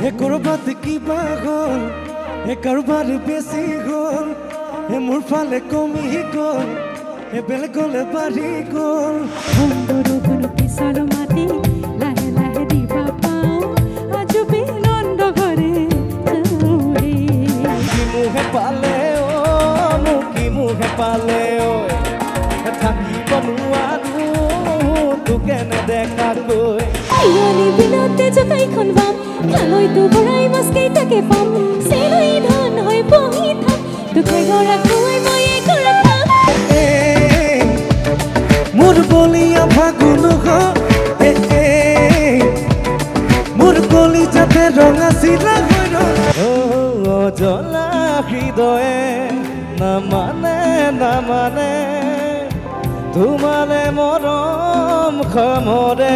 হে কৰবাত কিবা গ'ল হে কাৰোবাৰ বেছি গ'ল হে মোৰ ফালে কমি গ'ল হে বেলেগলে বাঢ়ি গ'ল বৰষুণ পিছৰ মাটি লাহে লাহে দিবা পাওঁ আজি বিনন্দ ঘৰে কি মুহে পালে মোক কি মুহে পালে থাকিব নোৱাৰো তোকে নেদেখাকৈ আইয়ালি বিনতে জকাইখন বাম কালৈতো বৰাই মাছ কেইটাকে পাম চেলৈ ধন হৈ বহি থাক দুখে গৰা খুৱাই মই কৰা মোৰ বলিয়া ফাগুন মোৰ কলি যাতে ৰঙা চিলা জ্বলা হৃদয়ে নামানে তোমালে মৰম খমৰে